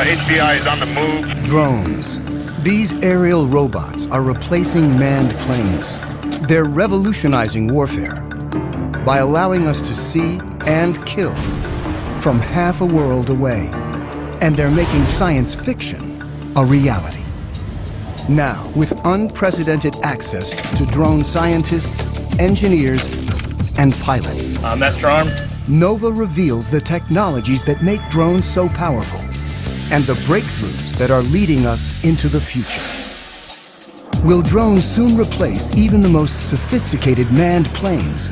HPI is on the move. Drones. These aerial robots are replacing manned planes. They're revolutionizing warfare by allowing us to see and kill from half a world away. And they're making science fiction a reality. Now, with unprecedented access to drone scientists, engineers, and pilots. Master Arm. Nova reveals the technologies that make drones so powerful and the breakthroughs that are leading us into the future. Will drones soon replace even the most sophisticated manned planes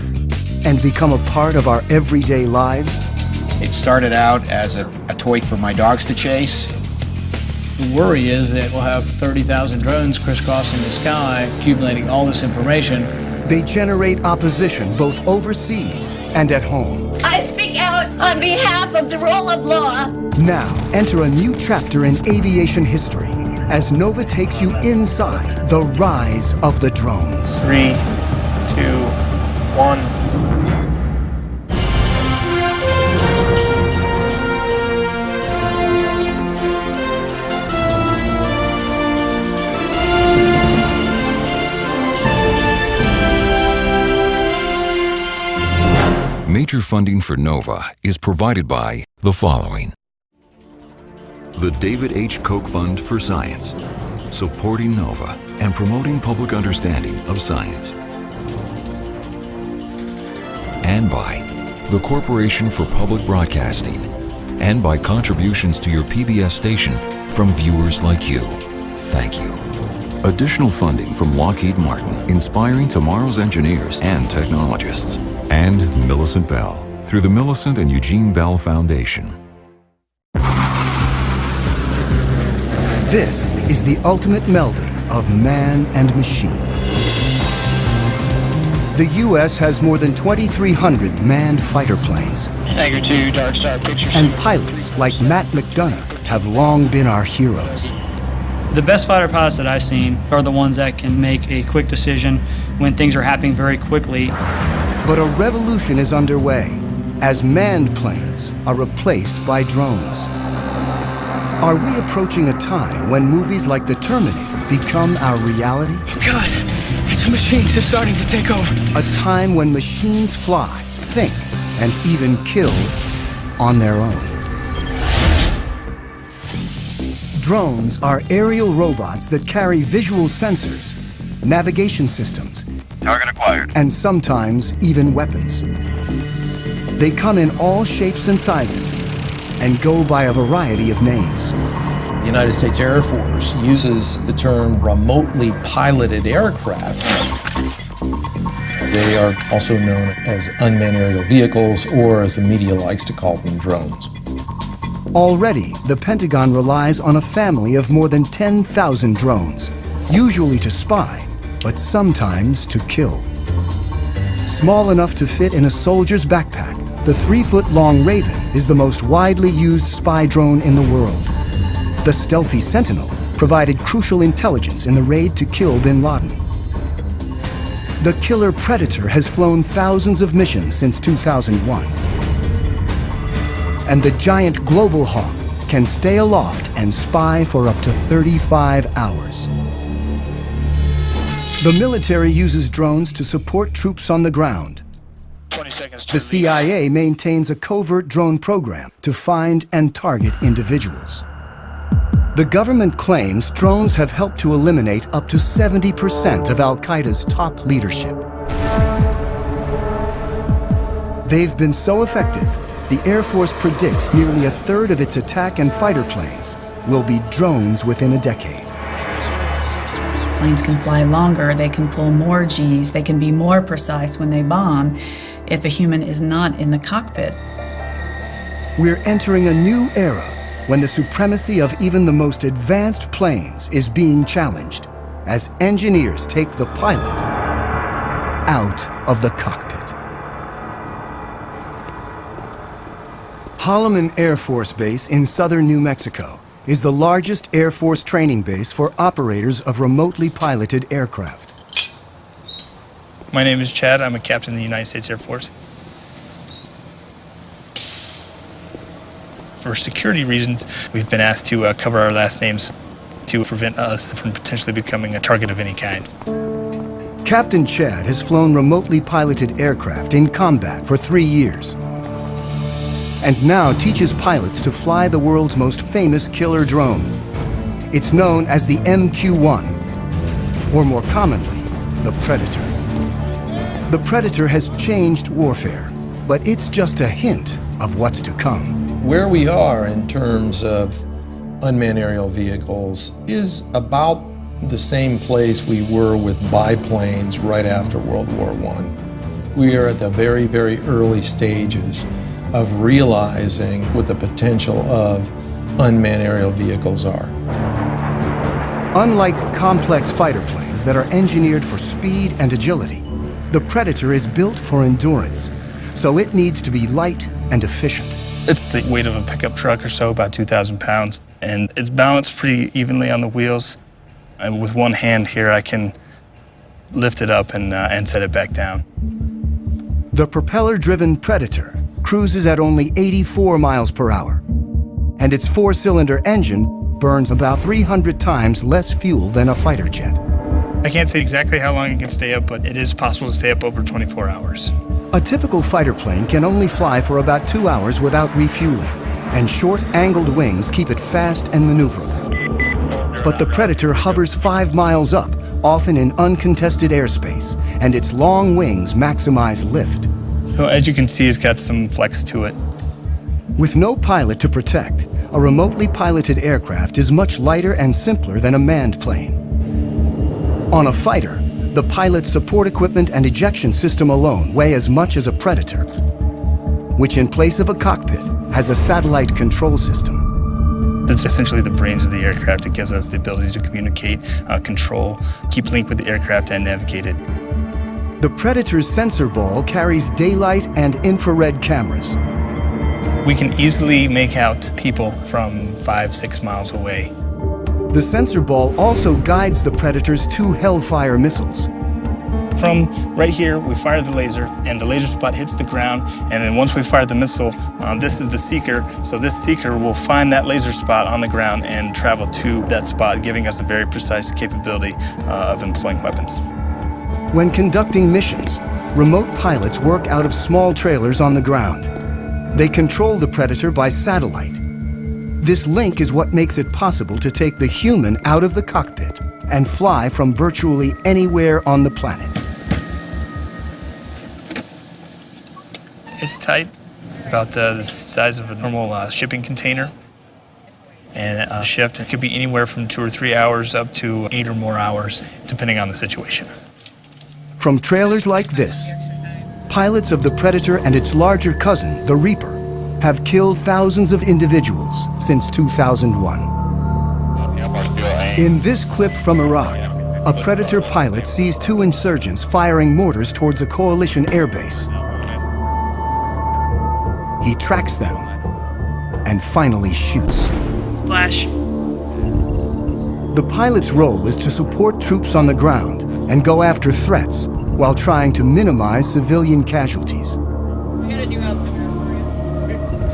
and become a part of our everyday lives? It started out as a toy for my dogs to chase. The worry is that we'll have 30,000 drones crisscrossing the sky, accumulating all this information. They generate opposition both overseas and at home. I speak out on behalf of the rule of law. Now, enter a new chapter in aviation history as Nova takes you inside the rise of the drones. 3, 2, 1. Major funding for NOVA is provided by the following. The David H. Koch Fund for Science, supporting NOVA and promoting public understanding of science. And by the Corporation for Public Broadcasting, and by contributions to your PBS station from viewers like you. Thank you. Additional funding from Lockheed Martin, inspiring tomorrow's engineers and technologists. And Millicent Bell, through the Millicent and Eugene Bell Foundation. This is the ultimate melding of man and machine. The U.S. has more than 2,300 manned fighter planes. Tiger 2, Dark Star Pictures. And pilots like Matt McDonough have long been our heroes. The best fighter pilots that I've seen are the ones that can make a quick decision when things are happening very quickly. But a revolution is underway as manned planes are replaced by drones. Are we approaching a time when movies like The Terminator become our reality? God, these machines are starting to take over. A time when machines fly, think, and even kill on their own. Drones are aerial robots that carry visual sensors, navigation systems, Target acquired. and sometimes even weapons. They come in all shapes and sizes and go by a variety of names. The United States Air Force uses the term remotely piloted aircraft. They are also known as unmanned aerial vehicles, or as the media likes to call them, drones. Already, the Pentagon relies on a family of more than 10,000 drones, usually to spy, but sometimes to kill. Small enough to fit in a soldier's backpack, the 3-foot-long Raven is the most widely used spy drone in the world. The stealthy Sentinel provided crucial intelligence in the raid to kill bin Laden. The killer Predator has flown thousands of missions since 2001. And the giant Global Hawk can stay aloft and spy for up to 35 hours. The military uses drones to support troops on the ground. 20 seconds to The CIA maintains a covert drone program to find and target individuals. The government claims drones have helped to eliminate up to 70% of Al-Qaeda's top leadership. They've been so effective, the Air Force predicts nearly a third of its attack and fighter planes will be drones within a decade. Planes can fly longer, they can pull more Gs, they can be more precise when they bomb if a human is not in the cockpit. We're entering a new era when the supremacy of even the most advanced planes is being challenged as engineers take the pilot out of the cockpit. Holloman Air Force Base in southern New Mexico is the largest Air Force training base for operators of remotely piloted aircraft. My name is Chad. I'm a captain in the United States Air Force. For security reasons, we've been asked to cover our last names to prevent us from potentially becoming a target of any kind. Captain Chad has flown remotely piloted aircraft in combat for 3 years, and now teaches pilots to fly the world's most famous killer drone. It's known as the MQ-1, or more commonly, the Predator. The Predator has changed warfare, but it's just a hint of what's to come. Where we are in terms of unmanned aerial vehicles is about the same place we were with biplanes right after World War I. We are at the very, very early stages of realizing what the potential of unmanned aerial vehicles are. Unlike complex fighter planes that are engineered for speed and agility, the Predator is built for endurance, so it needs to be light and efficient. It's the weight of a pickup truck or so, about 2,000 pounds, and it's balanced pretty evenly on the wheels. And with one hand here, I can lift it up and set it back down. The propeller-driven Predator cruises at only 84 miles per hour, and its 4-cylinder engine burns about 300 times less fuel than a fighter jet. I can't say exactly how long it can stay up, but it is possible to stay up over 24 hours. A typical fighter plane can only fly for about 2 hours without refueling, and short, angled wings keep it fast and maneuverable. But the Predator hovers 5 miles up, often in uncontested airspace, and its long wings maximize lift. So as you can see, it's got some flex to it. With no pilot to protect, a remotely piloted aircraft is much lighter and simpler than a manned plane. On a fighter, the pilot's support equipment and ejection system alone weigh as much as a Predator, which in place of a cockpit has a satellite control system. It's essentially the brains of the aircraft. It gives us the ability to communicate, control, keep link with the aircraft, and navigate it. The Predator's sensor ball carries daylight and infrared cameras. We can easily make out people from 5-6 miles away. The sensor ball also guides the Predator's 2 Hellfire missiles. From right here, we fire the laser, and the laser spot hits the ground, and then once we fire the missile, this is the seeker, so this seeker will find that laser spot on the ground and travel to that spot, giving us a very precise capability of employing weapons. When conducting missions, remote pilots work out of small trailers on the ground. They control the Predator by satellite. This link is what makes it possible to take the human out of the cockpit and fly from virtually anywhere on the planet. It's tight, about the size of a normal shipping container. And a shift could be anywhere from 2 or 3 hours up to 8 or more hours, depending on the situation. From trailers like this, pilots of the Predator and its larger cousin, the Reaper, have killed thousands of individuals since 2001. In this clip from Iraq, a Predator pilot sees 2 insurgents firing mortars towards a coalition airbase. He tracks them and finally shoots. Flash. The pilot's role is to support troops on the ground and go after threats while trying to minimize civilian casualties.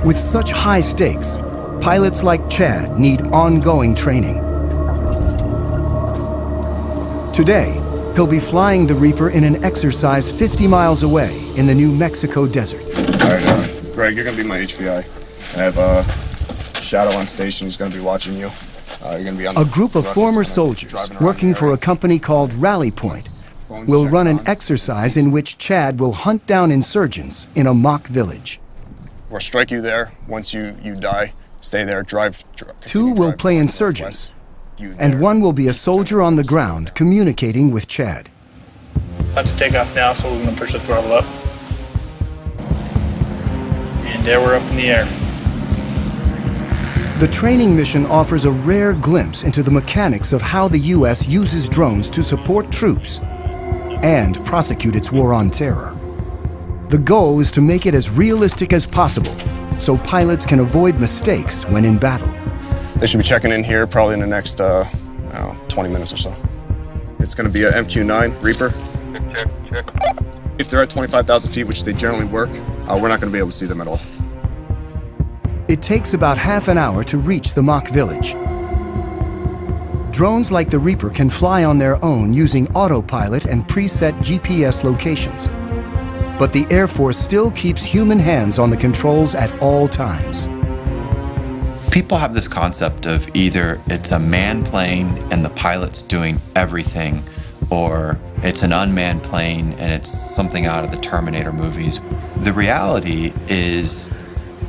With such high stakes, pilots like Chad need ongoing training. Today, he'll be flying the Reaper in an exercise 50 miles away in the New Mexico desert. All right, Greg, you're going to be my HVI. I have a Shadow on station. He's going to be watching you. You're going to be on a group of former soldiers working for a company called Rally Point will run an exercise in which Chad will hunt down insurgents in a mock village. We'll strike you there. Once you die, stay there, drive. 2 will play insurgents, and 1 will be a soldier on the ground communicating with Chad. About to take off now, so we're going to push the throttle up. And there we're up in the air. The training mission offers a rare glimpse into the mechanics of how the U.S. uses drones to support troops and prosecute its war on terror. The goal is to make it as realistic as possible so pilots can avoid mistakes when in battle. They should be checking in here probably in the next 20 minutes or so. It's going to be an MQ-9 Reaper. Check. If they're at 25,000 feet, which they generally work, we're not going to be able to see them at all. It takes about half an hour to reach the mock village. Drones like the Reaper can fly on their own using autopilot and preset GPS locations. But the Air Force still keeps human hands on the controls at all times. People have this concept of either it's a manned plane and the pilot's doing everything, or it's an unmanned plane and it's something out of the Terminator movies. The reality is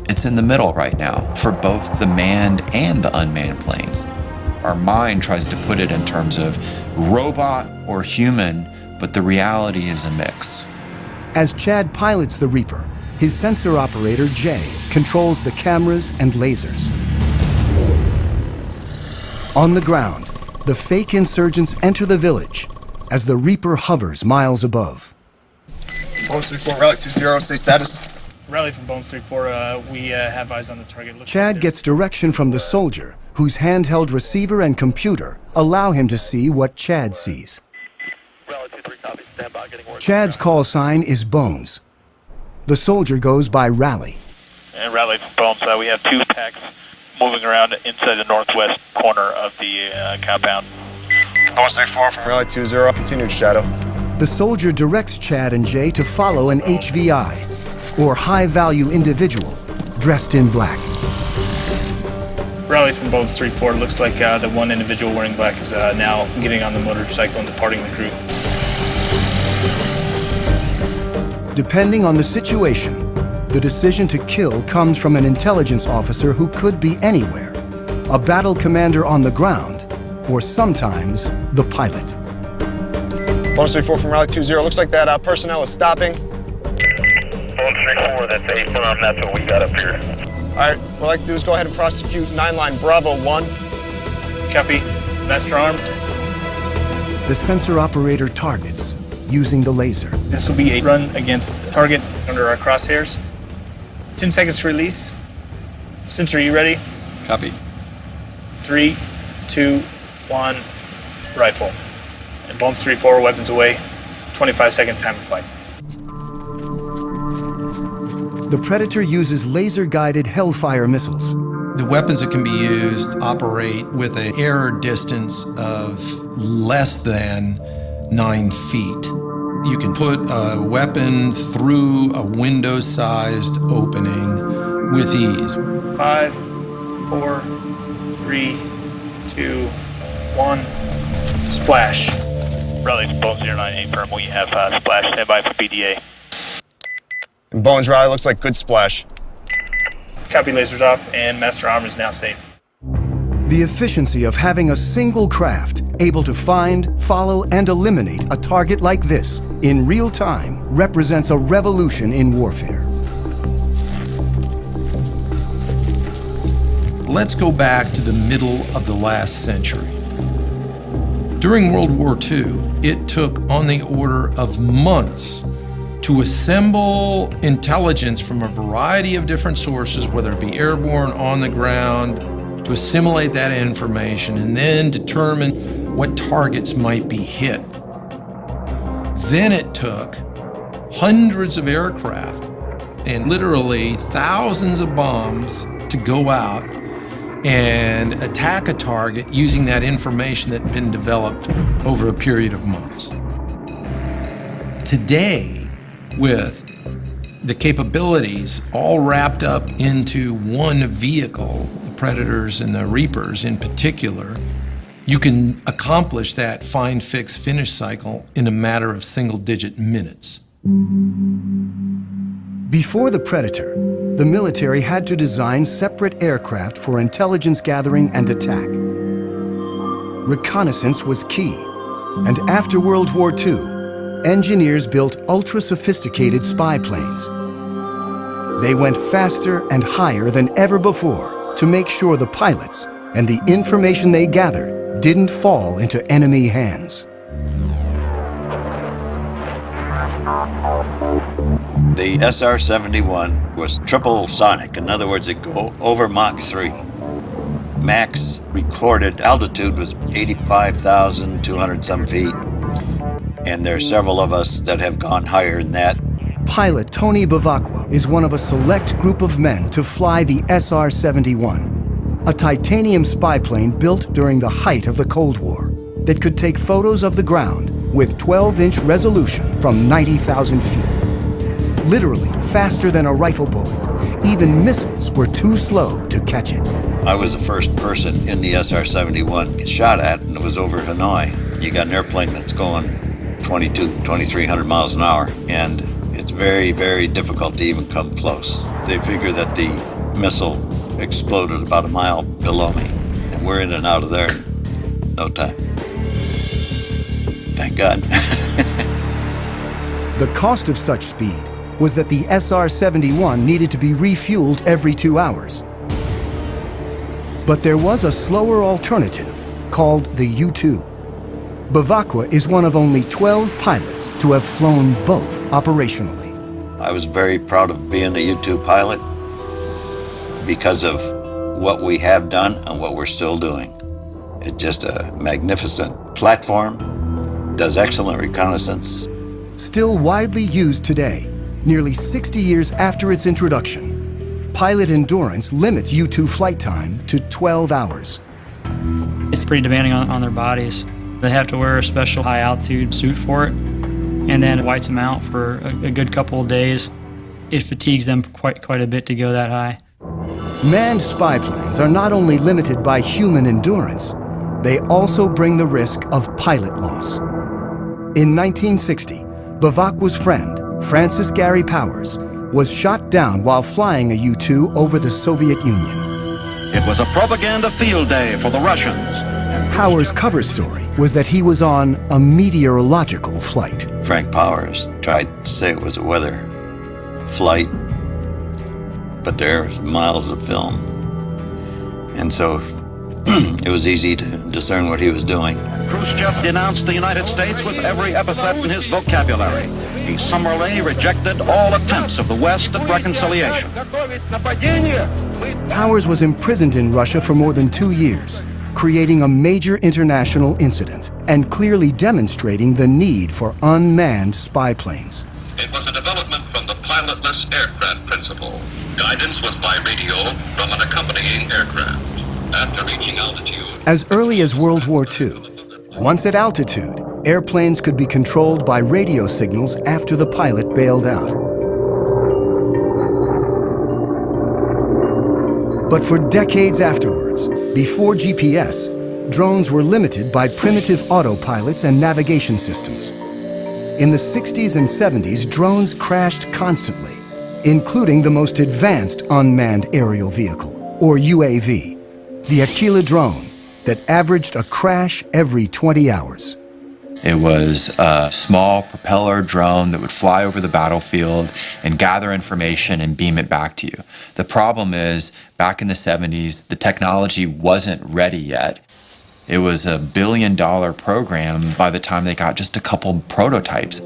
it's in the middle right now for both the manned and the unmanned planes. Our mind tries to put it in terms of robot or human, but the reality is a mix. As Chad pilots the Reaper, his sensor operator, Jay, controls the cameras and lasers. On the ground, the fake insurgents enter the village as the Reaper hovers miles above. Bones 3-4, Rally 20, stay status. Rally from Bones 3-4, we have eyes on the target. Chad gets direction from the soldier, whose handheld receiver and computer allow him to see what Chad sees. Chad's call sign is Bones. The soldier goes by Rally. And Rally from Bones, we have two packs moving around inside the northwest corner of the compound. Bones 3-4 from Rally 20, continued shadow. The soldier directs Chad and Jay to follow an HVI, or high-value individual, dressed in black. Rally from Bones 3-4, looks like the one individual wearing black is now getting on the motorcycle and departing the group. Depending on the situation, the decision to kill comes from an intelligence officer who could be anywhere, a battle commander on the ground, or sometimes the pilot. Bones 3-4 from Rally 20, looks like that personnel is stopping. Bones 3-4, that's a firm, that's what we got up here. All right, what I'd like to do is go ahead and prosecute 9-line Bravo 1. Copy. Master armed. The sensor operator targets using the laser. This will be a run against the target under our crosshairs. 10 seconds to release. Sensor, you ready? Copy. 3, 2, 1, rifle. And Bones 3-4, weapons away. 25 seconds time of flight. The Predator uses laser-guided Hellfire missiles. The weapons that can be used operate with an air distance of less than 9 feet. You can put a weapon through a window-sized opening with ease. 5, 4, 3, 2, 1, splash. Rally from Bones 098, firm, we have splash, standby for PDA. And Bones Rally looks like good splash. Copy, lasers off, and Master Arm is now safe. The efficiency of having a single craft able to find, follow, and eliminate a target like this in real time represents a revolution in warfare. Let's go back to the middle of the last century. During World War II, it took on the order of months to assemble intelligence from a variety of different sources, whether it be airborne, on the ground, to assimilate that information and then determine what targets might be hit. Then it took hundreds of aircraft and literally thousands of bombs to go out and attack a target using that information that had been developed over a period of months. Today, with the capabilities all wrapped up into one vehicle, the Predators and the Reapers in particular, you can accomplish that find, fix, finish cycle in a matter of single-digit minutes. Before the Predator, the military had to design separate aircraft for intelligence gathering and attack. Reconnaissance was key, and after World War II, engineers built ultra-sophisticated spy planes. They went faster and higher than ever before to make sure the pilots and the information they gathered didn't fall into enemy hands. The SR-71 was triple sonic. In other words, it go over Mach 3. Max recorded altitude was 85,200 some feet. And there are several of us that have gone higher than that. Pilot Tony Bavacqua is one of a select group of men to fly the SR-71, a titanium spy plane built during the height of the Cold War that could take photos of the ground with 12-inch resolution from 90,000 feet. Literally faster than a rifle bullet. Even missiles were too slow to catch it. I was the first person in the SR-71 shot at, and it was over Hanoi. You got an airplane that's going 2,300 miles an hour, and it's very, very difficult to even come close. They figure that the missile exploded about a mile below me, and we're in and out of there in no time. Thank God. The cost of such speed was that the SR-71 needed to be refueled every 2 hours. But there was a slower alternative called the U-2. Bavacqua is one of only 12 pilots to have flown both operationally. I was very proud of being a U-2 pilot because of what we have done and what we're still doing. It's just a magnificent platform, does excellent reconnaissance. Still widely used today, nearly 60 years after its introduction, pilot endurance limits U-2 flight time to 12 hours. It's pretty demanding on their bodies. They have to wear a special high-altitude suit for it, and then it whites them out for a good couple of days. It fatigues them quite a bit to go that high. Manned spy planes are not only limited by human endurance, they also bring the risk of pilot loss. In 1960, Bavacqua's friend, Francis Gary Powers, was shot down while flying a U-2 over the Soviet Union. It was a propaganda field day for the Russians. Powers' cover story was that he was on a meteorological flight. Frank Powers tried to say it was a weather flight, but there's miles of film. And so it was easy to discern what he was doing. Khrushchev denounced the United States with every epithet in his vocabulary. He summarily rejected all attempts of the West at reconciliation. Powers was imprisoned in Russia for more than 2 years, creating a major international incident and clearly demonstrating the need for unmanned spy planes. It was a development from the pilotless aircraft principle. Guidance was by radio from an accompanying aircraft. After reaching altitude... As early as World War II, once at altitude, airplanes could be controlled by radio signals after the pilot bailed out. But for decades afterwards, before GPS, drones were limited by primitive autopilots and navigation systems. In the 60s and 70s, drones crashed constantly, including the most advanced unmanned aerial vehicle, or UAV, the Aquila drone, that averaged a crash every 20 hours. It was a small propeller drone that would fly over the battlefield and gather information and beam it back to you. The problem is, back in the 70s, the technology wasn't ready yet. It was a $1 billion program by the time they got just a couple prototypes.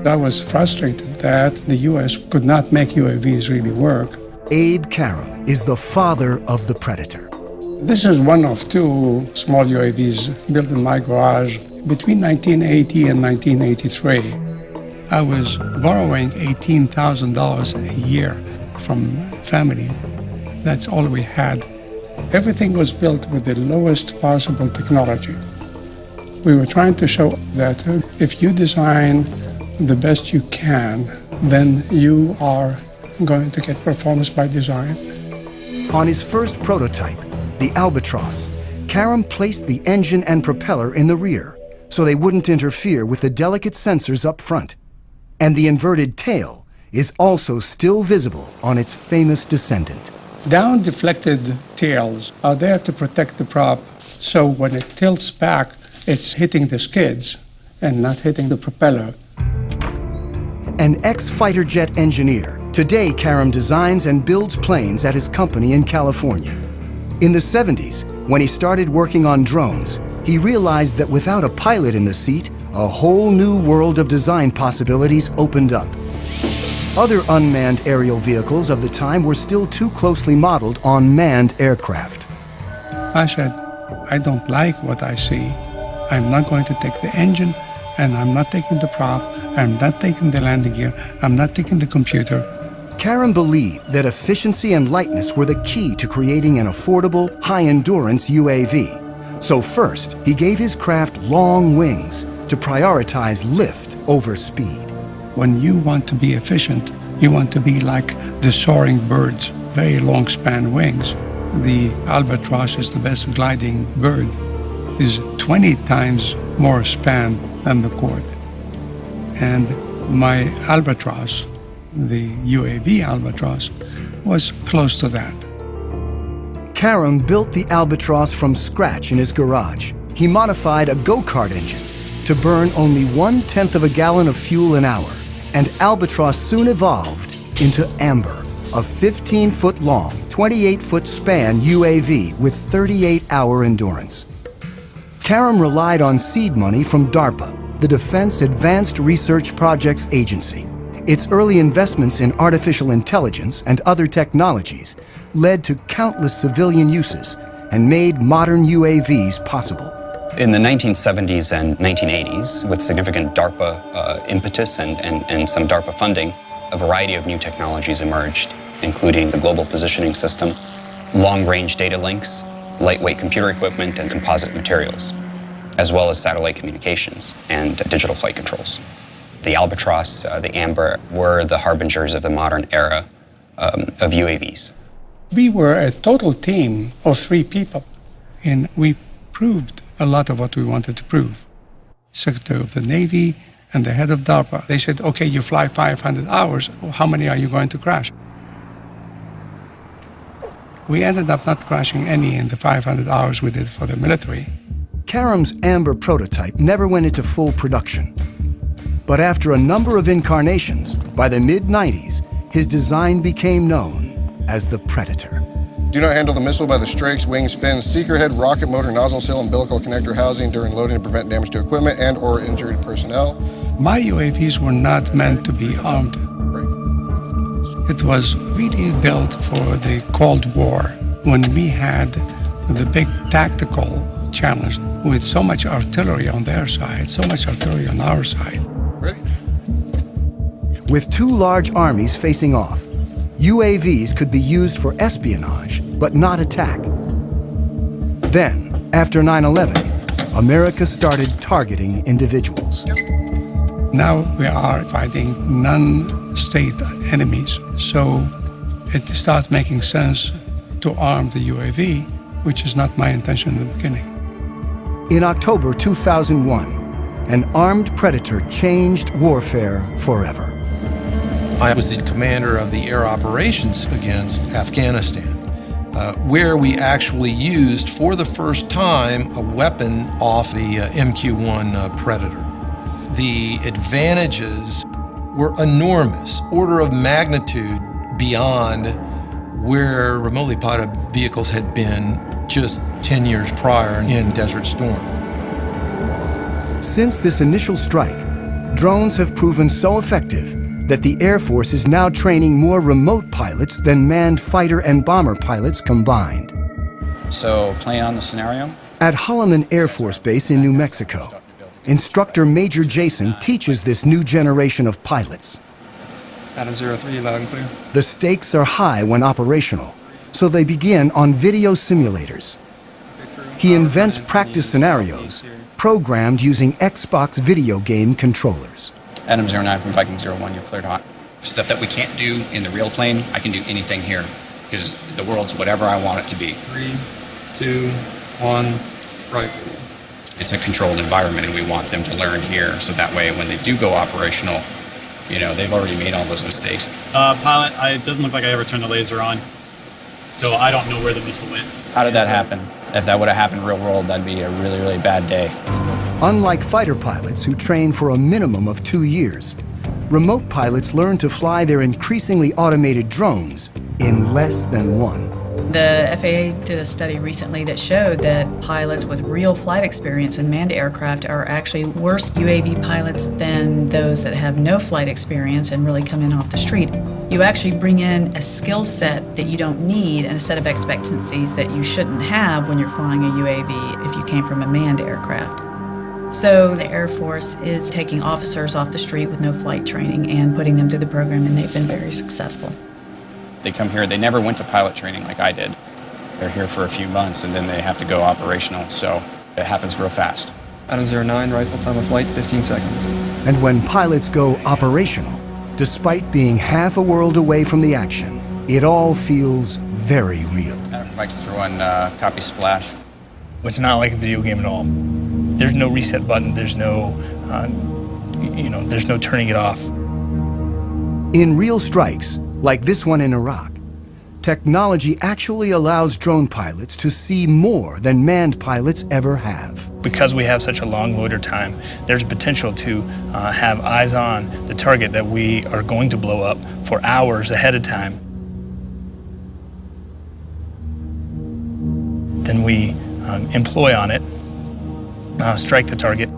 I was frustrated that the US could not make UAVs really work. Abe Karam is the father of the Predator. This is one of 2 small UAVs built in my garage between 1980 and 1983. I was borrowing $18,000 a year from family. That's all we had. Everything was built with the lowest possible technology. We were trying to show that if you design the best you can, then you are going to get performance by design. On his first prototype, the Albatross, Karam placed the engine and propeller in the rear so they wouldn't interfere with the delicate sensors up front. And the inverted tail is also still visible on its famous descendant. Down-deflected tails are there to protect the prop, so when it tilts back, it's hitting the skids and not hitting the propeller. An ex-fighter jet engineer, today Karam designs and builds planes at his company in California. In the 70s, when he started working on drones, he realized that without a pilot in the seat, a whole new world of design possibilities opened up. Other unmanned aerial vehicles of the time were still too closely modeled on manned aircraft. I said, I don't like what I see. I'm not going to take the engine and I'm not taking the prop, I'm not taking the landing gear, I'm not taking the computer. Karam believed that efficiency and lightness were the key to creating an affordable, high-endurance UAV. So first, he gave his craft long wings to prioritize lift over speed. When you want to be efficient, you want to be like the soaring birds, very long span wings. The albatross is the best gliding bird, is 20 times more span than the Quad. And my albatross, the UAV albatross, was close to that. Karam built the Albatross from scratch in his garage. He modified a go-kart engine to burn only 1/10 of a gallon of fuel an hour, and Albatross soon evolved into Amber, a 15-foot-long, 28-foot span UAV with 38-hour endurance. Karam relied on seed money from DARPA, the Defense Advanced Research Projects Agency. Its early investments in artificial intelligence and other technologies led to countless civilian uses and made modern UAVs possible. In the 1970s and 1980s, with significant DARPA impetus and some DARPA funding, a variety of new technologies emerged, including the Global Positioning System, long-range data links, lightweight computer equipment, and composite materials, as well as satellite communications and digital flight controls. The Albatross, the Amber, were the harbingers of the modern era of UAVs. We were a total team of 3 people, and we proved a lot of what we wanted to prove. Secretary of the Navy and the head of DARPA, they said, okay, you fly 500 hours, how many are you going to crash? We ended up not crashing any in the 500 hours we did for the military. Karam's Amber prototype never went into full production. But after a number of incarnations, by the mid-90s, his design became known as the Predator. Do not handle the missile by the strakes, wings, fins, seeker head, rocket motor, nozzle seal, umbilical connector housing during loading to prevent damage to equipment and or injured personnel. My UAVs were not meant to be armed. It was really built for the Cold War, when we had the big tactical challenge with so much artillery on their side, so much artillery on our side. Ready? With 2 large armies facing off, UAVs could be used for espionage, but not attack. Then, after 9/11, America started targeting individuals. Now we are fighting non-state enemies, so it starts making sense to arm the UAV, which is not my intention in the beginning. In October 2001, an armed Predator changed warfare forever. I was the commander of the air operations against Afghanistan, where we actually used for the first time a weapon off the MQ-1 Predator. The advantages were enormous, order of magnitude beyond where remotely piloted vehicles had been just 10 years prior in Desert Storm. Since this initial strike, drones have proven so effective that the Air Force is now training more remote pilots than manned fighter and bomber pilots combined. So, playing on the scenario? At Holloman Air Force Base in New Mexico, instructor Major Jason teaches this new generation of pilots. Adam 03, loud and clear. The stakes are high when operational, so they begin on video simulators. He invents practice scenarios, programmed using Xbox video game controllers. Adam 09 from Viking 01, you're cleared hot. Stuff that we can't do in the real plane, I can do anything here, because the world's whatever I want it to be. 3, 2, 1, rifle. It's a controlled environment, and we want them to learn here, so that way when they do go operational, you know, they've already made all those mistakes. Pilot, it doesn't look like I ever turned the laser on, so I don't know where the missile went. How did that happen? If that would have happened in real world, that'd be a really, really bad day. Unlike fighter pilots who train for a minimum of 2 years, remote pilots learn to fly their increasingly automated drones in less than 1. The FAA did a study recently that showed that pilots with real flight experience in manned aircraft are actually worse UAV pilots than those that have no flight experience and really come in off the street. You actually bring in a skill set that you don't need and a set of expectancies that you shouldn't have when you're flying a UAV if you came from a manned aircraft. So the Air Force is taking officers off the street with no flight training and putting them through the program, and they've been very successful. They come here, they never went to pilot training like I did. They're here for a few months and then they have to go operational, so it happens real fast. Adam 09, rifle time of flight, 15 seconds. And when pilots go operational, despite being half a world away from the action, it all feels very real. I'd like to throw in copy splash. It's not like a video game at all. There's no reset button, there's no, there's no turning it off. In real strikes, like this one in Iraq, technology actually allows drone pilots to see more than manned pilots ever have. Because we have such a long loiter time, there's potential to have eyes on the target that we are going to blow up for hours ahead of time. Then we employ on it, strike the target.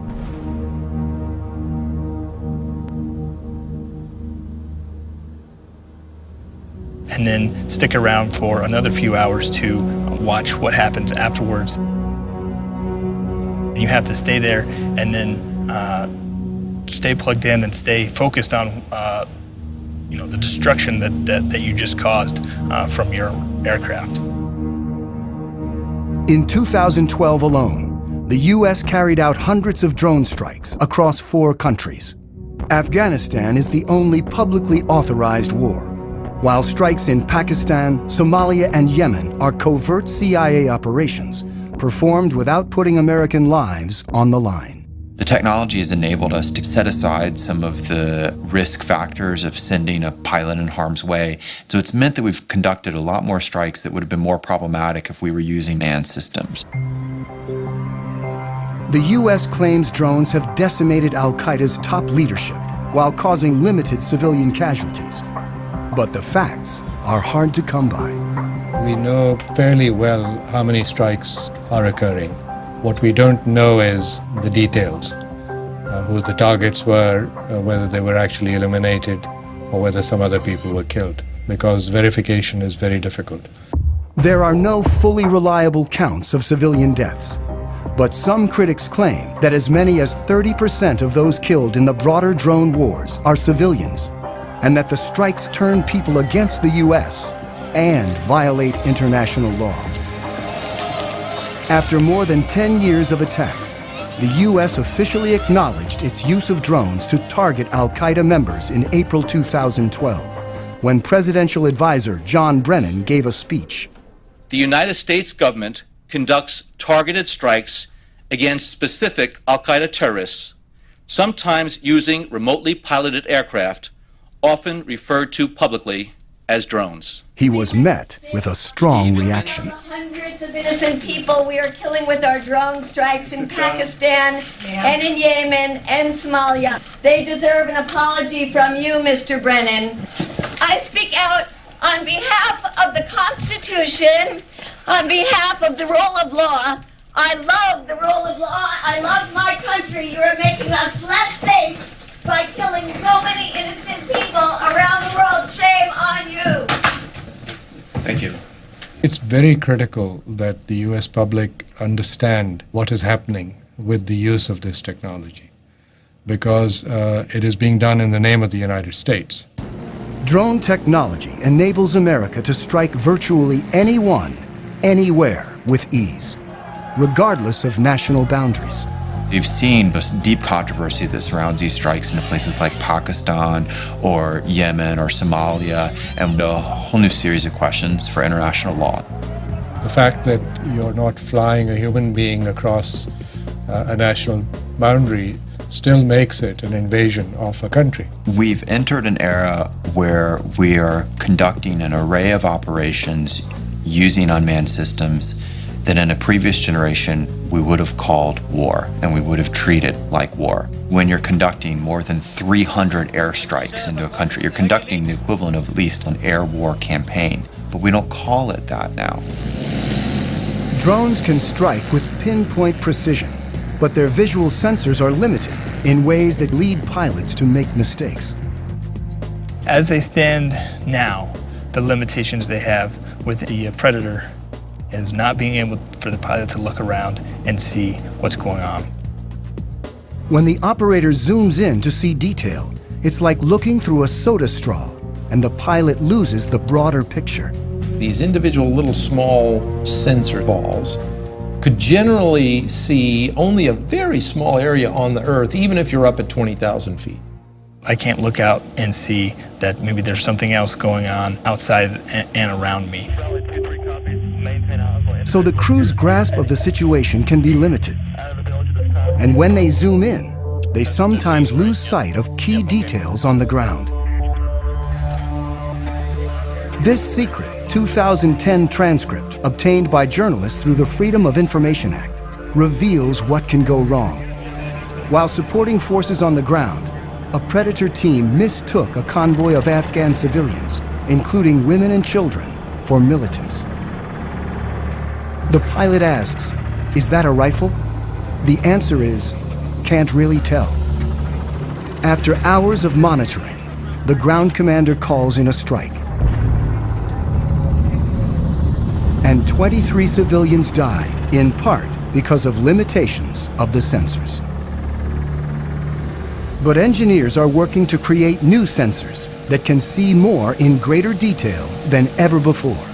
And then stick around for another few hours to watch what happens afterwards. You have to stay there and then stay plugged in and stay focused on the destruction that you just caused from your aircraft. In 2012 alone, the U.S. carried out hundreds of drone strikes across 4 countries. Afghanistan is the only publicly authorized war, while strikes in Pakistan, Somalia, and Yemen are covert CIA operations performed without putting American lives on the line. The technology has enabled us to set aside some of the risk factors of sending a pilot in harm's way. So it's meant that we've conducted a lot more strikes that would have been more problematic if we were using manned systems. The U.S. claims drones have decimated al-Qaeda's top leadership while causing limited civilian casualties. But the facts are hard to come by. We know fairly well how many strikes are occurring. What we don't know is the details, who the targets were, whether they were actually eliminated, or whether some other people were killed, because verification is very difficult. There are no fully reliable counts of civilian deaths, but some critics claim that as many as 30% of those killed in the broader drone wars are civilians, and that the strikes turn people against the U.S. and violate international law. After more than 10 years of attacks, the U.S. officially acknowledged its use of drones to target al-Qaeda members in April 2012, when presidential advisor John Brennan gave a speech. The United States government conducts targeted strikes against specific al-Qaeda terrorists, sometimes using remotely piloted aircraft, often referred to publicly as drones. He was met with a strong reaction. Hundreds of innocent people we are killing with our drone strikes in Pakistan and in Yemen and Somalia. They deserve an apology from you, Mr. Brennan. I speak out on behalf of the Constitution, on behalf of the rule of law. I love the rule of law. I love my country. You are making us less safe by killing so many innocent people around the world. Shame on you. Thank you. It's very critical that the U.S. public understand what is happening with the use of this technology, because it is being done in the name of the United States. Drone technology enables America to strike virtually anyone, anywhere with ease, regardless of national boundaries. We've seen this deep controversy that surrounds these strikes in places like Pakistan or Yemen or Somalia, and a whole new series of questions for international law. The fact that you're not flying a human being across a national boundary still makes it an invasion of a country. We've entered an era where we are conducting an array of operations using unmanned systems that in a previous generation we would have called war, and we would have treated like war. When you're conducting more than 300 airstrikes into a country, you're conducting the equivalent of at least an air war campaign, but we don't call it that now. Drones can strike with pinpoint precision, but their visual sensors are limited in ways that lead pilots to make mistakes. As they stand now, the limitations they have with the Predator is not being able for the pilot to look around and see what's going on. When the operator zooms in to see detail, it's like looking through a soda straw, and the pilot loses the broader picture. These individual little small sensor balls could generally see only a very small area on the Earth, even if you're up at 20,000 feet. I can't look out and see that maybe there's something else going on outside and around me. So the crew's grasp of the situation can be limited. And when they zoom in, they sometimes lose sight of key details on the ground. This secret 2010 transcript, obtained by journalists through the Freedom of Information Act, reveals what can go wrong. While supporting forces on the ground, a Predator team mistook a convoy of Afghan civilians, including women and children, for militants. The pilot asks, "Is that a rifle?" The answer is, "Can't really tell." After hours of monitoring, the ground commander calls in a strike. And 23 civilians die, in part because of limitations of the sensors. But engineers are working to create new sensors that can see more in greater detail than ever before.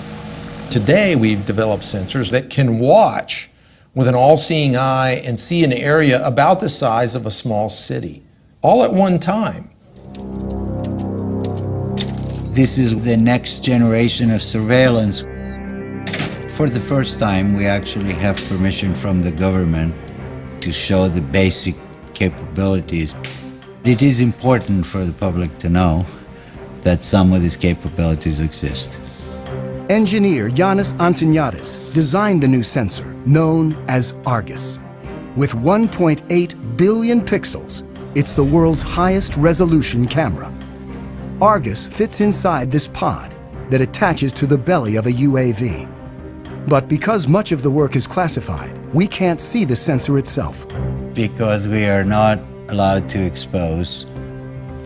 Today, we've developed sensors that can watch with an all-seeing eye and see an area about the size of a small city, all at one time. This is the next generation of surveillance. For the first time, we actually have permission from the government to show the basic capabilities. It is important for the public to know that some of these capabilities exist. Engineer Yanis Antoniadis designed the new sensor, known as Argus. With 1.8 billion pixels, it's the world's highest resolution camera. Argus fits inside this pod that attaches to the belly of a UAV. But because much of the work is classified, we can't see the sensor itself. Because we are not allowed to expose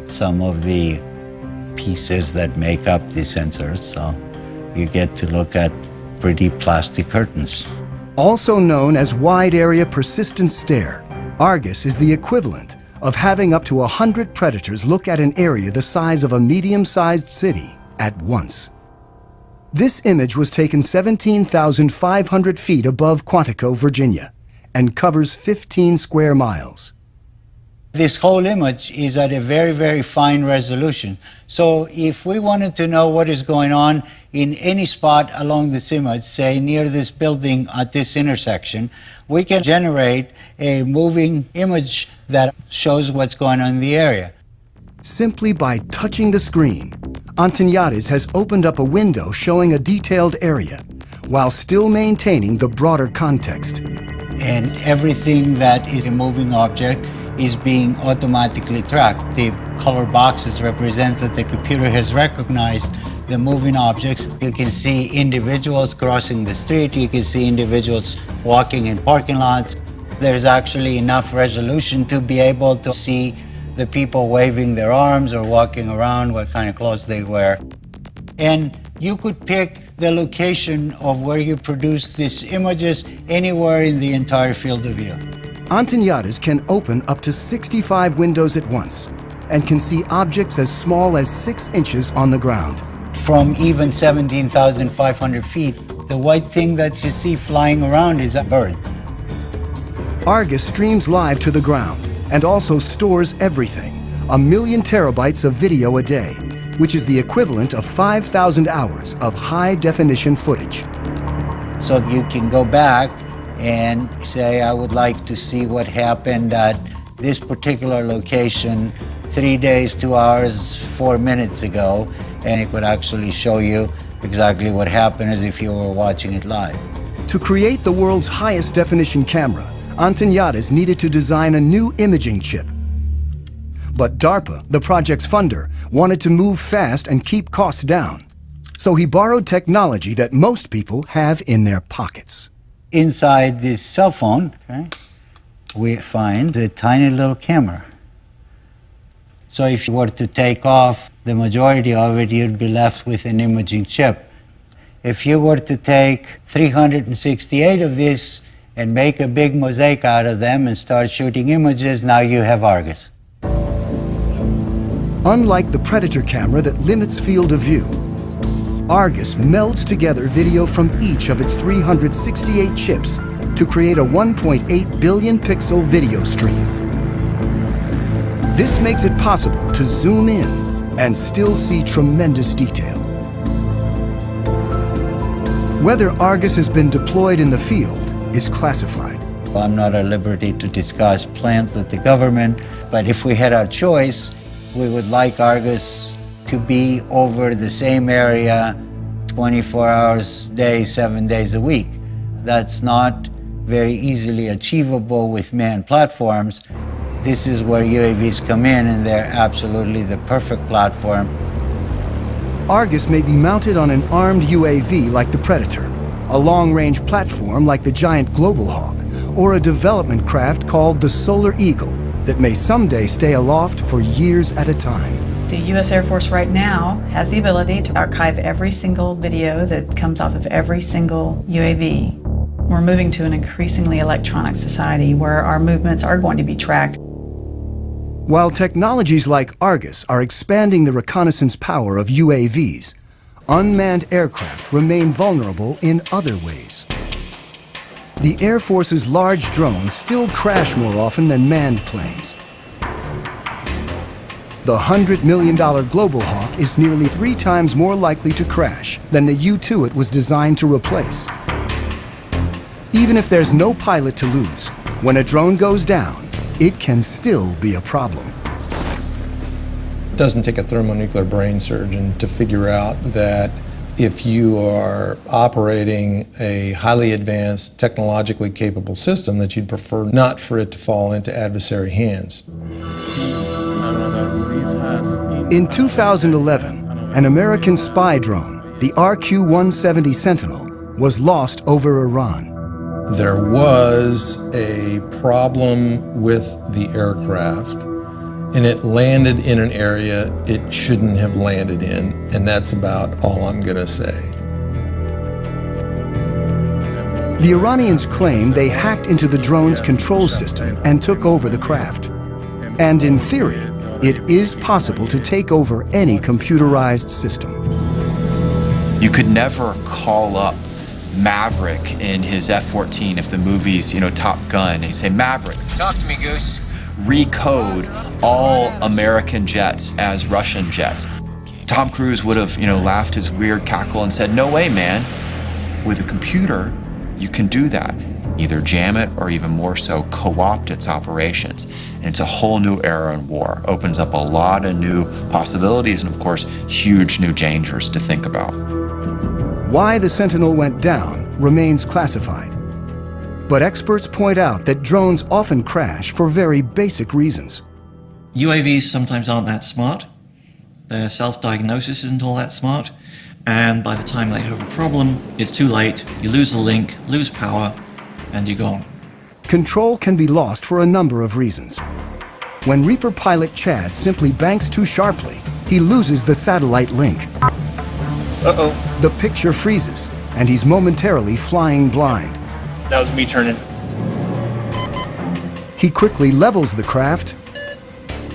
some of the pieces that make up the sensors, so you get to look at pretty plastic curtains. Also known as Wide Area Persistent Stare, Argus is the equivalent of having up to 100 predators look at an area the size of a medium-sized city at once. This image was taken 17,500 feet above Quantico, Virginia, and covers 15 square miles. This whole image is at a very, very fine resolution. So if we wanted to know what is going on in any spot along this image, say near this building at this intersection, we can generate a moving image that shows what's going on in the area. Simply by touching the screen, Antoniadis has opened up a window showing a detailed area, while still maintaining the broader context. And everything that is a moving object is being automatically tracked. The color boxes represent that the computer has recognized the moving objects. You can see individuals crossing the street. You can see individuals walking in parking lots. There's actually enough resolution to be able to see the people waving their arms or walking around, what kind of clothes they wear. And you could pick the location of where you produce these images anywhere in the entire field of view. Antoniadis can open up to 65 windows at once and can see objects as small as 6 inches on the ground. From even 17,500 feet, the white thing that you see flying around is a bird. Argus streams live to the ground and also stores everything, 1 million terabytes of video a day, which is the equivalent of 5,000 hours of high-definition footage. So you can go back and say, I would like to see what happened at this particular location 3 days, 2 hours, 4 minutes ago, and it would actually show you exactly what happened as if you were watching it live. To create the world's highest definition camera, Antoniadis needed to design a new imaging chip. But DARPA, the project's funder, wanted to move fast and keep costs down. So he borrowed technology that most people have in their pockets. Inside this cell phone, we find a tiny little camera. So if you were to take off the majority of it, you'd be left with an imaging chip. If you were to take 368 of these and make a big mosaic out of them and start shooting images. Now you have Argus. Unlike the Predator camera that limits field of view, Argus melds together video from each of its 368 chips to create a 1.8 billion pixel video stream. This makes it possible to zoom in and still see tremendous detail. Whether Argus has been deployed in the field is classified. I'm not at liberty to discuss plans with the government, but if we had our choice, we would like Argus to be over the same area 24 hours a day, 7 days a week. That's not very easily achievable with manned platforms. This is where UAVs come in, and they're absolutely the perfect platform. Argus may be mounted on an armed UAV like the Predator, a long-range platform like the giant Global Hawk, or a development craft called the Solar Eagle that may someday stay aloft for years at a time. The U.S. Air Force right now has the ability to archive every single video that comes off of every single UAV. We're moving to an increasingly electronic society where our movements are going to be tracked. While technologies like Argus are expanding the reconnaissance power of UAVs, unmanned aircraft remain vulnerable in other ways. The Air Force's large drones still crash more often than manned planes. The $100 million Global Hawk is nearly 3 times more likely to crash than the U-2 it was designed to replace. Even if there's no pilot to lose, when a drone goes down, it can still be a problem. It doesn't take a thermonuclear brain surgeon to figure out that if you are operating a highly advanced, technologically capable system, that you'd prefer not for it to fall into adversary hands. In 2011, an American spy drone, the RQ-170 Sentinel, was lost over Iran. There was a problem with the aircraft, and it landed in an area it shouldn't have landed in, and that's about all I'm going to say. The Iranians claim they hacked into the drone's control system and took over the craft. And in theory, it is possible to take over any computerized system. You could never call up Maverick in his F-14 if the movie's, Top Gun, and you say, Maverick, talk to me, Goose. Recode all American jets as Russian jets. Tom Cruise would have, laughed his weird cackle and said, no way, man. With a computer, you can do that. Either jam it or even more so, co-opt its operations. And it's a whole new era in war. Opens up a lot of new possibilities and, of course, huge new dangers to think about. Why the Sentinel went down remains classified. But experts point out that drones often crash for very basic reasons. UAVs sometimes aren't that smart. Their self-diagnosis isn't all that smart. And by the time they have a problem, it's too late. You lose the link, lose power, and you're gone. Control can be lost for a number of reasons. When Reaper pilot Chad simply banks too sharply, he loses the satellite link. Uh-oh. The picture freezes, and he's momentarily flying blind. That was me turning. He quickly levels the craft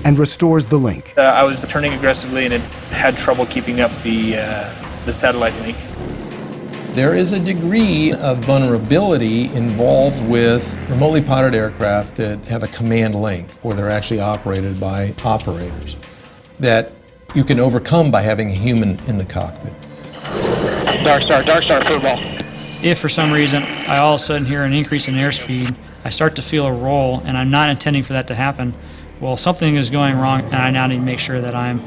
and restores the link. I was turning aggressively and it had trouble keeping up the satellite link. There is a degree of vulnerability involved with remotely piloted aircraft that have a command link, or they're actually operated by operators, that you can overcome by having a human in the cockpit. Dark Star, football. If for some reason I all of a sudden hear an increase in airspeed, I start to feel a roll, and I'm not intending for that to happen, well, something is going wrong, and I now need to make sure that I'm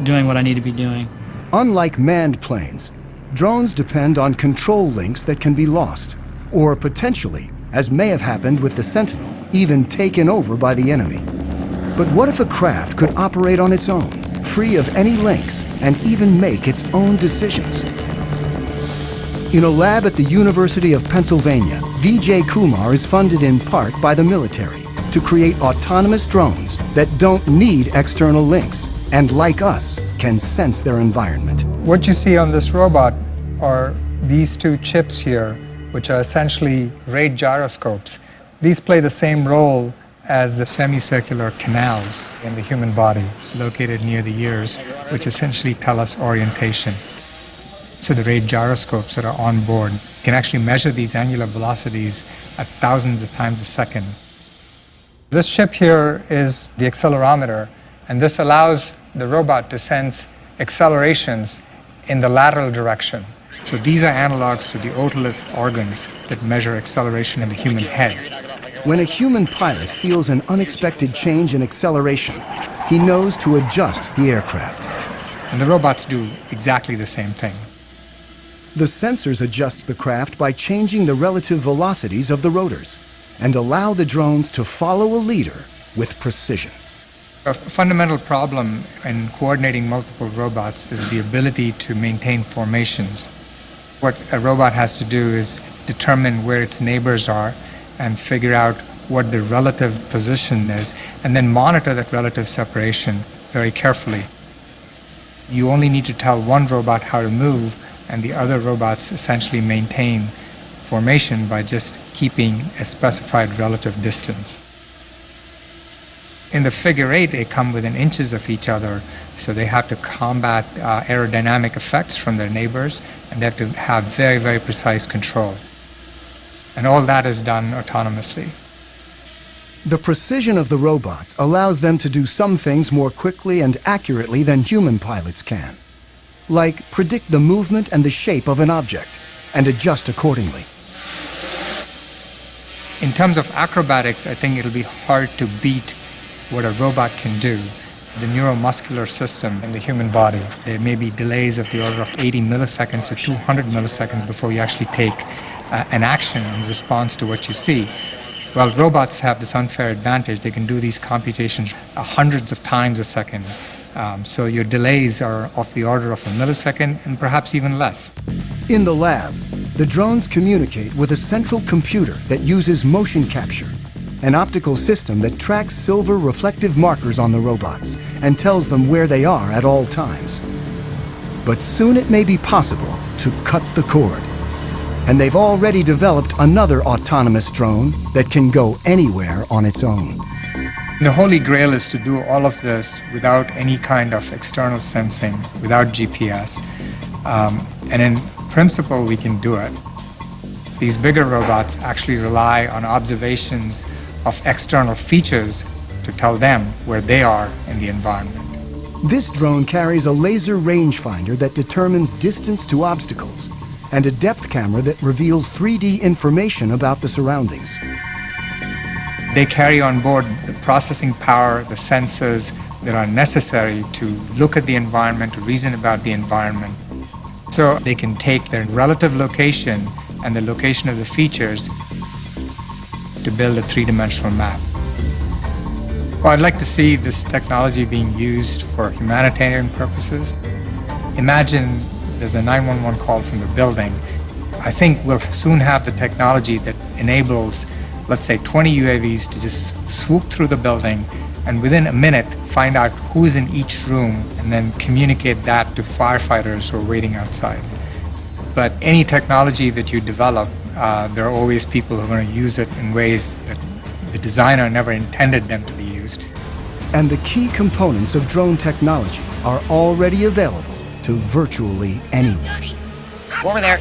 doing what I need to be doing. Unlike manned planes, drones depend on control links that can be lost, or potentially, as may have happened with the Sentinel, even taken over by the enemy. But what if a craft could operate on its own, free of any links, and even make its own decisions? In a lab at the University of Pennsylvania, Vijay Kumar is funded in part by the military to create autonomous drones that don't need external links and, like us, can sense their environment. What you see on this robot are these two chips here which are essentially rate gyroscopes. These play the same role as the semicircular canals in the human body located near the ears, which essentially tell us orientation. So the rate gyroscopes that are on board can actually measure these angular velocities at thousands of times a second. This chip here is the accelerometer, and this allows the robot to sense accelerations in the lateral direction. So these are analogs to the otolith organs that measure acceleration in the human head. When a human pilot feels an unexpected change in acceleration, he knows to adjust the aircraft. And the robots do exactly the same thing. The sensors adjust the craft by changing the relative velocities of the rotors and allow the drones to follow a leader with precision. A fundamental problem in coordinating multiple robots is the ability to maintain formations. What a robot has to do is determine where its neighbors are and figure out what the relative position is, and then monitor that relative separation very carefully. You only need to tell one robot how to move, and the other robots essentially maintain formation by just keeping a specified relative distance. In the figure eight, they come within inches of each other, so they have to combat aerodynamic effects from their neighbors, and they have to have very, very precise control. And all that is done autonomously. The precision of the robots allows them to do some things more quickly and accurately than human pilots can, like predict the movement and the shape of an object and adjust accordingly. In terms of acrobatics, I think it'll be hard to beat what a robot can do. The neuromuscular system in the human body, there may be delays of the order of 80 milliseconds to 200 milliseconds before you actually take an action in response to what you see. Well, robots have this unfair advantage. They can do these computations hundreds of times a second. So your delays are of the order of a millisecond and perhaps even less. In the lab, the drones communicate with a central computer that uses motion capture, an optical system that tracks silver reflective markers on the robots and tells them where they are at all times. But soon it may be possible to cut the cord. And they've already developed another autonomous drone that can go anywhere on its own. The holy grail is to do all of this without any kind of external sensing, without GPS. And in principle, we can do it. These bigger robots actually rely on observations of external features to tell them where they are in the environment. This drone carries a laser rangefinder that determines distance to obstacles and a depth camera that reveals 3D information about the surroundings. They carry on board the processing power, the sensors that are necessary to look at the environment, to reason about the environment. So they can take their relative location and the location of the features to build a three-dimensional map. Well, I'd like to see this technology being used for humanitarian purposes. Imagine there's a 911 call from the building. I think we'll soon have the technology that enables, let's say, 20 UAVs to just swoop through the building and within a minute find out who's in each room and then communicate that to firefighters who are waiting outside. But any technology that you develop, there are always people who are going to use it in ways that the designer never intended them to be used. And the key components of drone technology are already available to virtually anyone. Over there.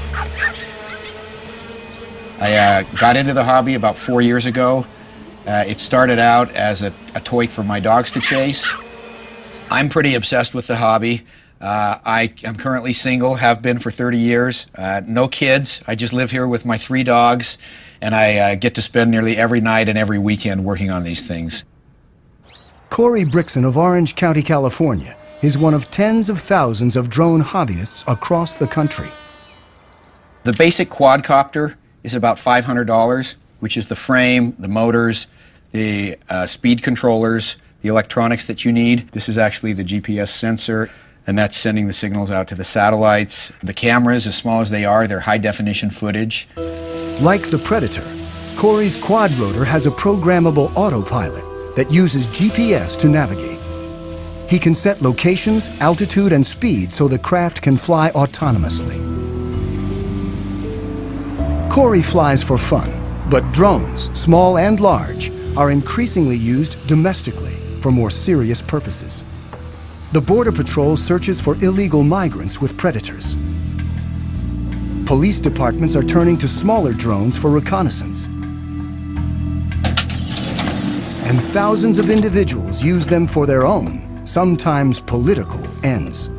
I got into the hobby about 4 years ago. It started out as a toy for my dogs to chase. I'm pretty obsessed with the hobby. I am currently single, have been for 30 years. No kids. I just live here with my 3 dogs, and I get to spend nearly every night and every weekend working on these things. Corey Brixon of Orange County, California, is one of tens of thousands of drone hobbyists across the country. The basic quadcopter is about $500, which is the frame, the motors, the speed controllers, the electronics that you need. This is actually the GPS sensor, and that's sending the signals out to the satellites. The cameras, as small as they are, they're high-definition footage. Like the Predator, Corey's quadrotor has a programmable autopilot that uses GPS to navigate. He can set locations, altitude, and speed so the craft can fly autonomously. Corey flies for fun, but drones, small and large, are increasingly used domestically for more serious purposes. The Border Patrol searches for illegal migrants with predators. Police departments are turning to smaller drones for reconnaissance. And thousands of individuals use them for their own, sometimes political, ends.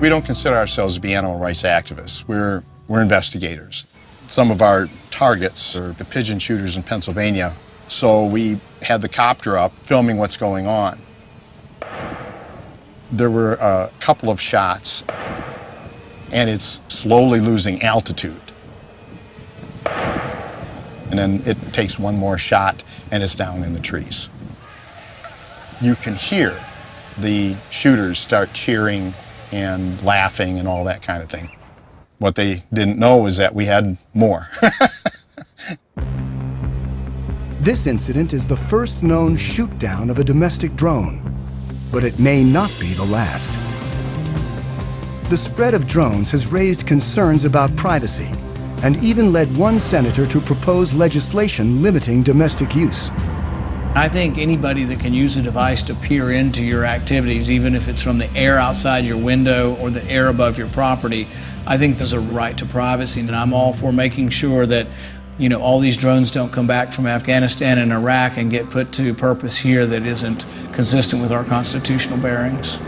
We don't consider ourselves to be animal rights activists. We're investigators. Some of our targets are the pigeon shooters in Pennsylvania, so we had the copter up filming what's going on. There were a couple of shots, and it's slowly losing altitude. And then it takes one more shot, and it's down in the trees. You can hear the shooters start cheering and laughing and all that kind of thing. What they didn't know is that we had more. This incident is the first known shoot-down of a domestic drone, but it may not be the last. The spread of drones has raised concerns about privacy and even led one senator to propose legislation limiting domestic use. I think anybody that can use a device to peer into your activities, even if it's from the air outside your window or the air above your property, I think there's a right to privacy, and I'm all for making sure that all these drones don't come back from Afghanistan and Iraq and get put to purpose here that isn't consistent with our constitutional bearings.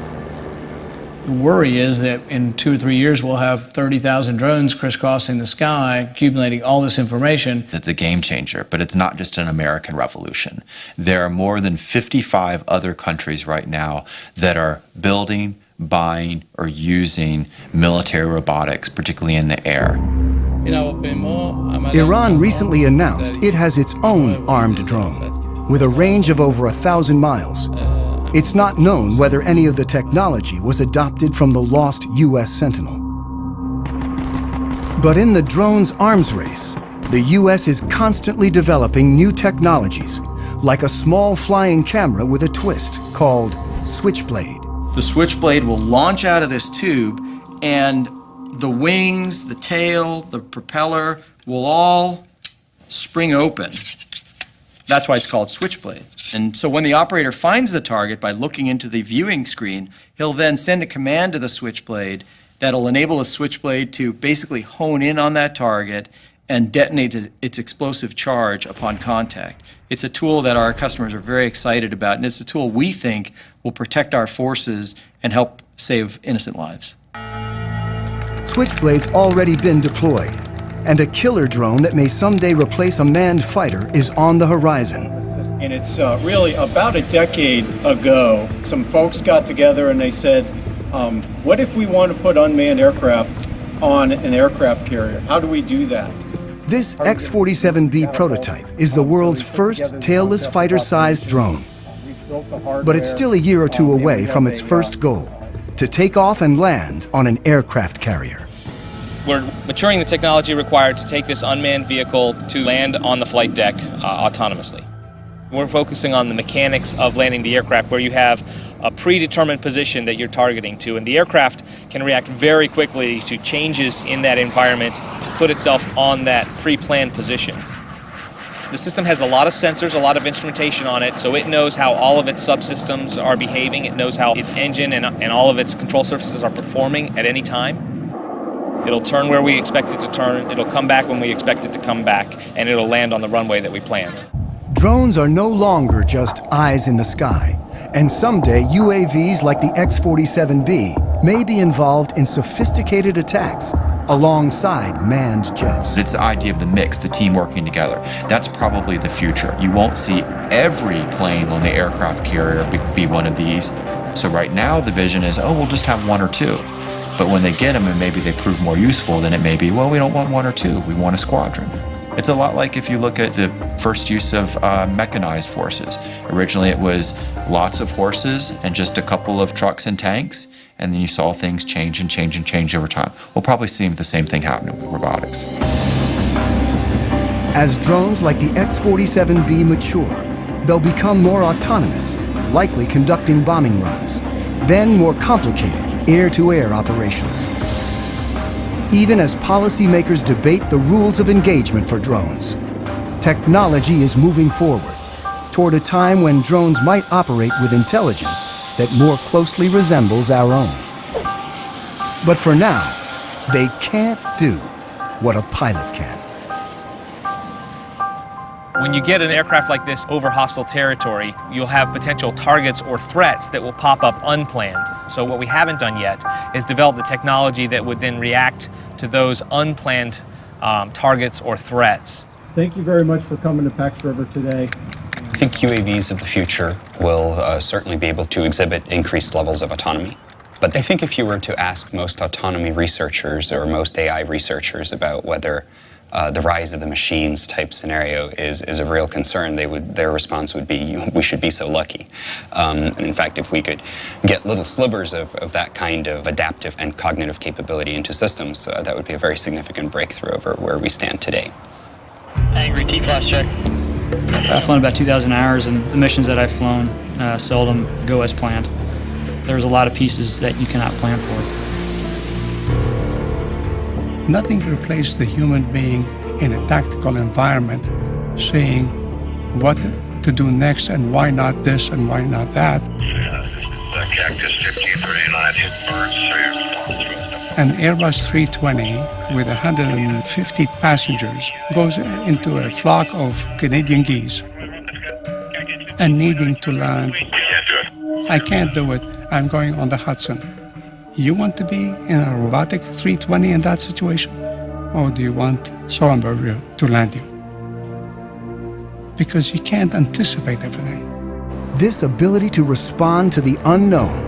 The worry is that in 2 or 3 years we'll have 30,000 drones crisscrossing the sky, accumulating all this information. It's a game changer, but it's not just an American revolution. There are more than 55 other countries right now that are building, buying, or using military robotics, particularly in the air. Iran recently announced it has its own armed drone, with a range of over 1,000 miles. It's not known whether any of the technology was adopted from the lost U.S. Sentinel. But in the drone's arms race, the U.S. is constantly developing new technologies, like a small flying camera with a twist called Switchblade. The Switchblade will launch out of this tube, and the wings, the tail, the propeller will all spring open. That's why it's called Switchblade. And so when the operator finds the target by looking into the viewing screen, he'll then send a command to the Switchblade that'll enable the Switchblade to basically hone in on that target and detonate its explosive charge upon contact. It's a tool that our customers are very excited about, and it's a tool we think will protect our forces and help save innocent lives. Switchblade's already been deployed, and a killer drone that may someday replace a manned fighter is on the horizon. And it's really about a decade ago, some folks got together and they said, what if we want to put unmanned aircraft on an aircraft carrier? How do we do that? This X-47B prototype is the world's first tailless fighter-sized drone. But it's still a year or two away from its first goal, to take off and land on an aircraft carrier. We're maturing the technology required to take this unmanned vehicle to land on the flight deck autonomously. We're focusing on the mechanics of landing the aircraft, where you have a predetermined position that you're targeting to, and the aircraft can react very quickly to changes in that environment to put itself on that pre-planned position. The system has a lot of sensors, a lot of instrumentation on it, so it knows how all of its subsystems are behaving. It knows how its engine and all of its control surfaces are performing at any time. It'll turn where we expect it to turn, it'll come back when we expect it to come back, and it'll land on the runway that we planned. Drones are no longer just eyes in the sky, and someday UAVs like the X-47B may be involved in sophisticated attacks alongside manned jets. It's the idea of the mix, the team working together. That's probably the future. You won't see every plane on the aircraft carrier be one of these. So right now the vision is, oh, we'll just have one or two. But when they get them and maybe they prove more useful, then it may be, well, we don't want one or two, we want a squadron. It's a lot like if you look at the first use of mechanized forces. Originally it was lots of horses and just a couple of trucks and tanks, and then you saw things change and change and change over time. We'll probably see the same thing happening with robotics. As drones like the X-47B mature, they'll become more autonomous, likely conducting bombing runs, then more complicated air-to-air operations. even as policymakers debate the rules of engagement for drones. Technology is moving forward toward a time when drones might operate with intelligence that more closely resembles our own. But for now, they can't do what a pilot can. When you get an aircraft like this over hostile territory, you'll have potential targets or threats that will pop up unplanned. So what we haven't done yet is develop the technology that would then react to those unplanned targets or threats. Thank you very much for coming to Pax River today. I think UAVs of the future will certainly be able to exhibit increased levels of autonomy. But I think if you were to ask most autonomy researchers or most AI researchers about whether the rise of the machines type scenario is a real concern, their response would be, we should be so lucky. And in fact, if we could get little slivers of that kind of adaptive and cognitive capability into systems, that would be a very significant breakthrough over where we stand today. Angry, T-class check. I've flown about 2,000 hours, and the missions that I've flown seldom go as planned. There's a lot of pieces that you cannot plan for. Nothing replaces the human being in a tactical environment, saying what to do next and why not this and why not that. Cactus 1539 hit birds. An Airbus 320 with 150 passengers goes into a flock of Canadian geese and needing to land. I can't do it. I'm going on the Hudson. You want to be in a robotic 320 in that situation? Or do you want Sullenberger to land you? Because you can't anticipate everything. This ability to respond to the unknown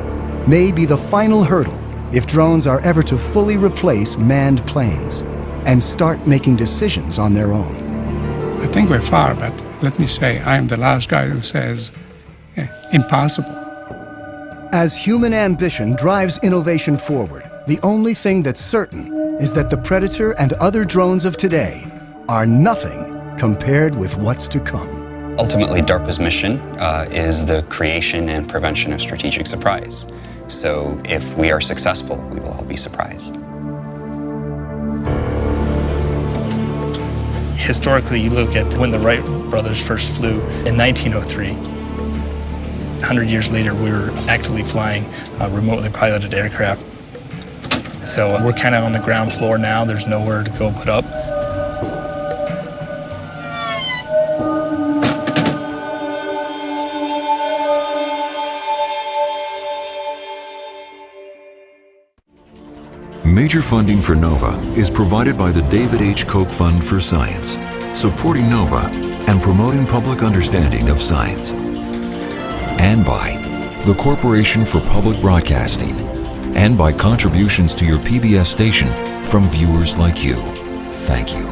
may be the final hurdle if drones are ever to fully replace manned planes and start making decisions on their own. I think we're far, but let me say, I am the last guy who says, impossible. As human ambition drives innovation forward, the only thing that's certain is that the Predator and other drones of today are nothing compared with what's to come. Ultimately, DARPA's mission is the creation and prevention of strategic surprise. So if we are successful, we will all be surprised. Historically, you look at when the Wright brothers first flew in 1903. 100 years later, we were actively flying remotely piloted aircraft. So we're kind of on the ground floor now. There's nowhere to go but up. Major funding for NOVA is provided by the David H. Koch Fund for Science, supporting NOVA and promoting public understanding of science. And by the Corporation for Public Broadcasting, and by contributions to your PBS station from viewers like you. Thank you.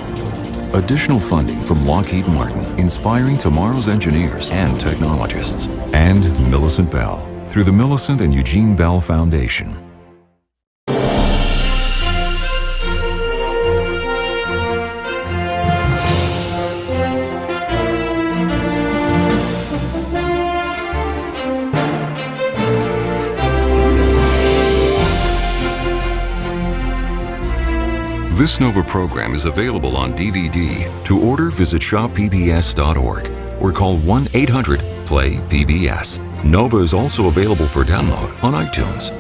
Additional funding from Lockheed Martin, inspiring tomorrow's engineers and technologists. And Millicent Bell, through the Millicent and Eugene Bell Foundation. This NOVA program is available on DVD. To order, visit shoppbs.org or call 1-800-PLAY-PBS. NOVA is also available for download on iTunes.